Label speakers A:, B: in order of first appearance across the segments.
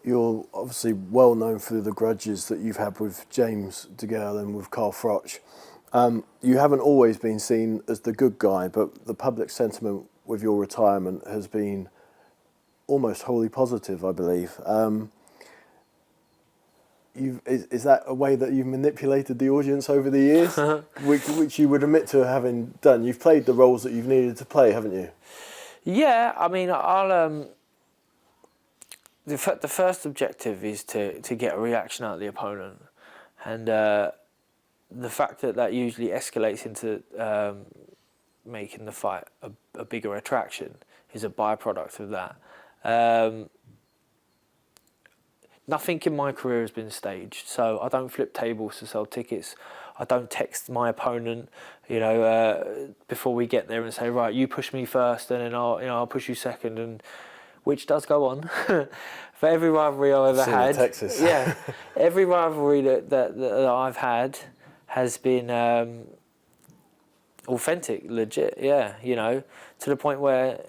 A: you're obviously well known for the grudges that you've had with James DeGale and with Carl Froch. You haven't always been seen as the good guy, but the public sentiment with your retirement has been almost wholly positive, I believe. Is that a way that you've manipulated the audience over the years, which you would admit to having done? You've played the roles that you've needed to play, haven't you?
B: Yeah, I mean, I'll. The first objective is to get a reaction out of the opponent, and the fact that usually escalates into making the fight a bigger attraction is a byproduct of that. Nothing in my career has been staged, so I don't flip tables to sell tickets. I don't text my opponent, before we get there and say, right, you push me first, and then I'll push you second, and which does go on. For every rivalry I've ever had,
A: Texas.
B: yeah, every rivalry that I've had has been authentic, legit. Yeah, to the point where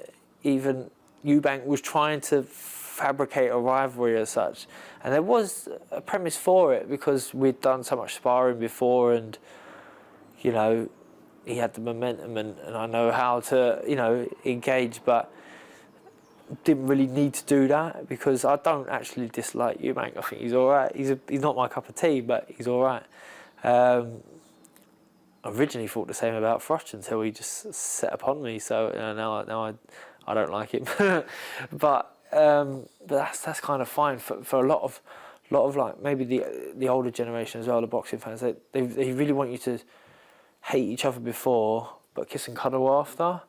B: even Eubank was trying to fabricate a rivalry as such, and there was a premise for it because we'd done so much sparring before, and he had the momentum, and I know how to engage, but didn't really need to do that because I don't actually dislike Eubank. I think he's all right. He's not my cup of tea, but he's all right. I originally thought the same about Froch until he just set upon me. So now I don't like him, but that's kind of fine for a lot of like maybe the older generation as well, the boxing fans. They really want you to hate each other before, but kiss and cuddle after,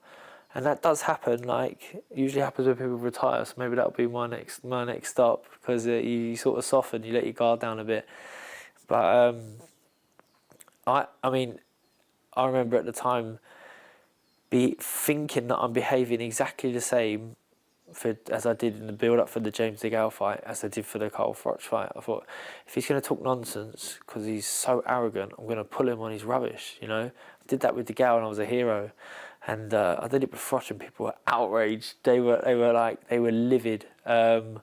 B: and that does happen. Like usually happens when people retire. So maybe that'll be my next stop because you sort of soften, you let your guard down a bit. But I mean, I remember at the time thinking that I'm behaving exactly the same as I did in the build-up for the James DeGale fight as I did for the Carl Froch fight. I thought, if he's going to talk nonsense because he's so arrogant, I'm going to pull him on his rubbish, I did that with DeGale and I was a hero. And I did it with Froch and people were outraged. They were livid. And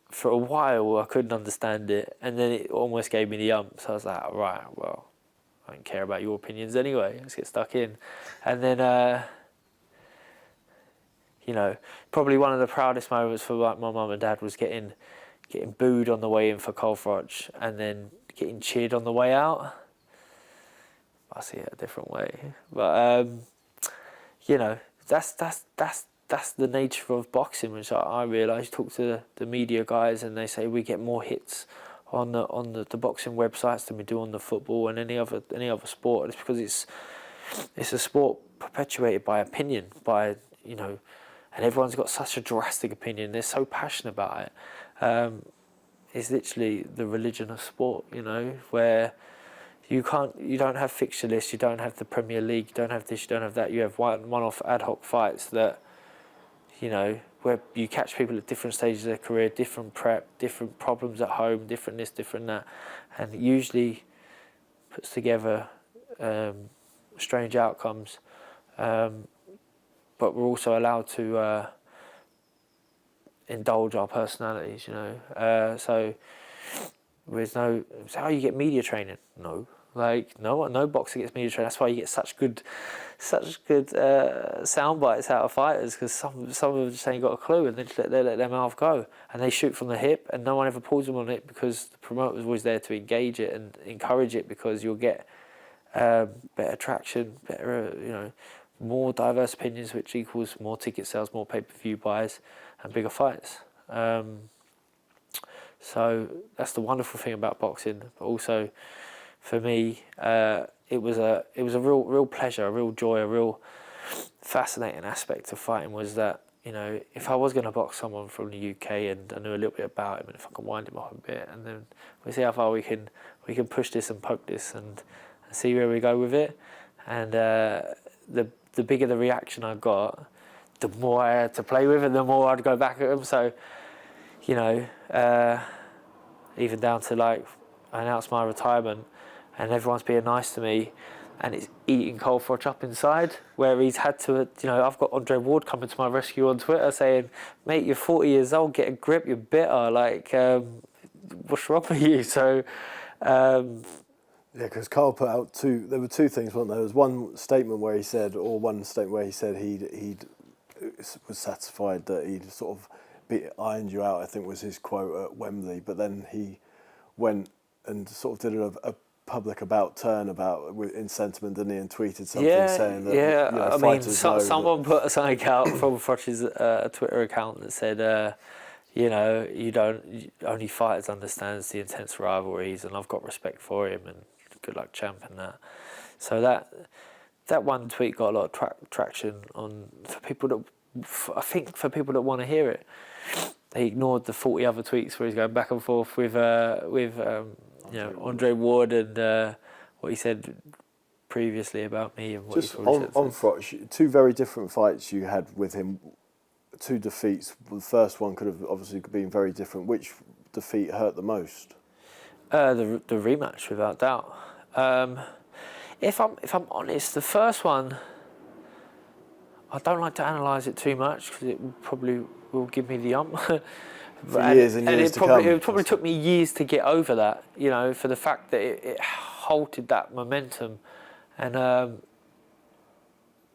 B: for a while I couldn't understand it. And then it almost gave me the So I was like, right, well, I don't care about your opinions anyway. Let's get stuck in. And then... probably one of the proudest moments for like my mum and dad was getting booed on the way in for Carl Froch and then getting cheered on the way out. I see it a different way, but that's the nature of boxing, which I realise. Talk to the media guys and they say we get more hits on the boxing websites than we do on the football and any other sport. It's because it's a sport perpetuated by opinion, by and everyone's got such a drastic opinion. They're so passionate about it. It's literally the religion of sport, where you don't have fixture lists, you don't have the Premier League, you don't have this, you don't have that. You have one-off ad hoc fights that, where you catch people at different stages of their career, different prep, different problems at home, different this, different that, and it usually puts together strange outcomes. But we're also allowed to indulge our personalities, So there's no. So how you get media training? No, no boxer gets media training. That's why you get such good sound bites out of fighters, because some of them just ain't got a clue and they let their mouth go and they shoot from the hip and no one ever pulls them on it because the promoter's always there to engage it and encourage it, because you'll get better traction, better more diverse opinions, which equals more ticket sales, more pay-per-view buys, and bigger fights. So that's the wonderful thing about boxing. But also, for me, it was a real pleasure, a real joy, a real fascinating aspect of fighting. Was that if I was going to box someone from the UK and I knew a little bit about him, and if I could wind him up a bit, and then we see how far we can push this and poke this and see where we go with it, and the bigger the reaction I got, the more I had to play with and the more I'd go back at them. So, even down to like, I announced my retirement and everyone's being nice to me. and it's eating Cole Froch up inside, where he's had to, I've got Andre Ward coming to my rescue on Twitter saying, mate, you're 40 years old, get a grip, you're bitter, what's wrong with you? So,
A: Yeah, because Carl put out there were two things, weren't there? There was one statement where he said he was satisfied that he'd sort of ironed you out, I think was his quote at Wembley, but then he went and sort of did a public turn in sentiment, didn't he, and tweeted something saying that
B: someone put something out from Froch's Twitter account that said, only fighters understands the intense rivalries, and I've got respect for him, and good luck champ and that. So that one tweet got a lot of traction for people that want to hear it. They ignored the 40 other tweets where he's going back and forth with Andre Ward and what he said previously about me and what
A: just
B: he probably
A: on Froch, two very different fights you had with him, two defeats. The first one could have obviously been very different. Which defeat hurt the most?
B: The rematch, without doubt. If I'm honest, the first one, I don't like to analyse it too much because it probably will give me the
A: For years and years to come.
B: It probably took me years to get over that, for the fact that it halted that momentum, and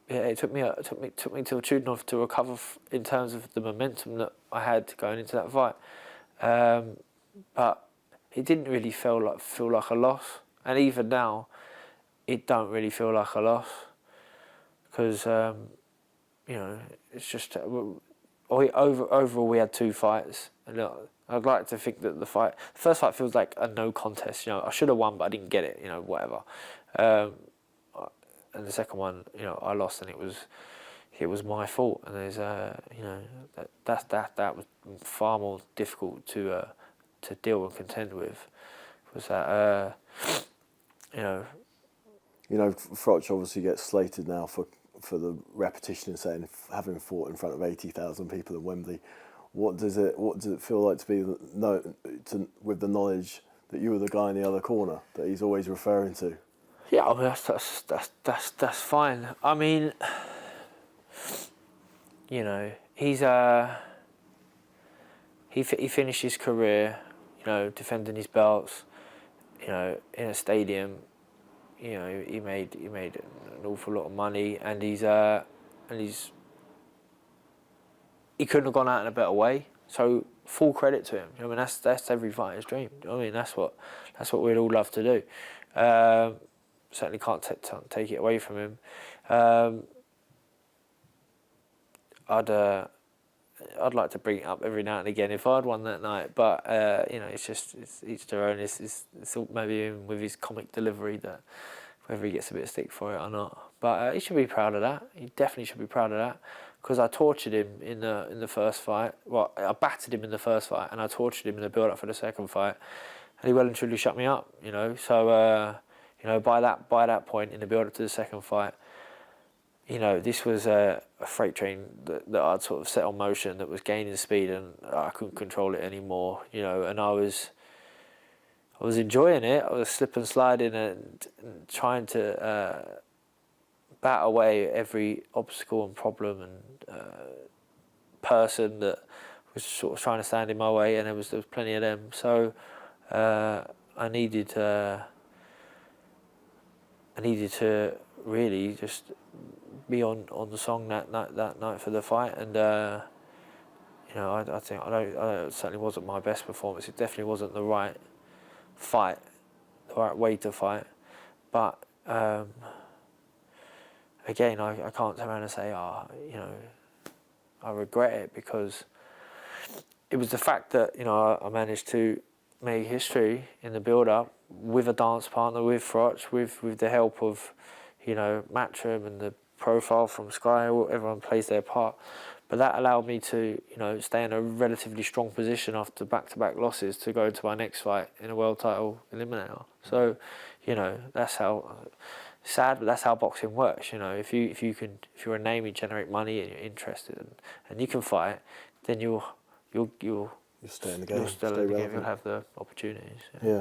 B: it took me till Chudinov to recover in terms of the momentum that I had going into that fight, but it didn't really feel like a loss, and even now, it don't really feel like a loss, because it's just overall we had two fights, and I'd like to think that the first fight feels like a no contest. I should have won, but I didn't get it. Whatever. And the second one, I lost, and it was my fault. And there's that was far more difficult to deal and contend with. Was that
A: Froch obviously gets slated now for the repetition and saying having fought in front of 80,000 people in Wembley. What does it feel like to be with the knowledge that you were the guy in the other corner that he's always referring to?
B: Yeah, I mean, that's fine. I mean, he's he finished his career, defending his belts, in a stadium. He made an awful lot of money, and he couldn't have gone out in a better way. So full credit to him. I mean, that's every fighter's dream. I mean, that's what we'd all love to do. Certainly can't take it away from him. I'd like to bring it up every now and again if I'd won that night, but it's each their own. It's all maybe even with his comic delivery that whether he gets a bit of stick for it or not. But he should be proud of that. He definitely should be proud of that, because I tortured him in the first fight. Well, I battered him in the first fight, and I tortured him in the build up for the second fight, and he well and truly shut me up. So by that point in the build up to the second fight, this was a freight train that I'd sort of set on motion that was gaining speed, and I couldn't control it anymore. And I was enjoying it. I was slip and sliding and trying to bat away every obstacle and problem and person that was sort of trying to stand in my way, and there was plenty of them. So I needed to really just be on the song that night for the fight, and I think it certainly wasn't my best performance. It definitely wasn't the right fight, the right way to fight. But again, I can't turn around and say, I regret it, because it was the fact that I managed to make history in the build-up with a dance partner, with Froch, with the help of Matchroom and the profile from Sky. Everyone plays their part, but that allowed me to stay in a relatively strong position after back-to-back losses to go into my next fight in a world title eliminator. So that's how sad, but that's how boxing works. If you're a name, you generate money and you're interested and you can fight, then you'll
A: stay in the game.
B: You'll stay in the game. You'll have the opportunities.
A: Yeah.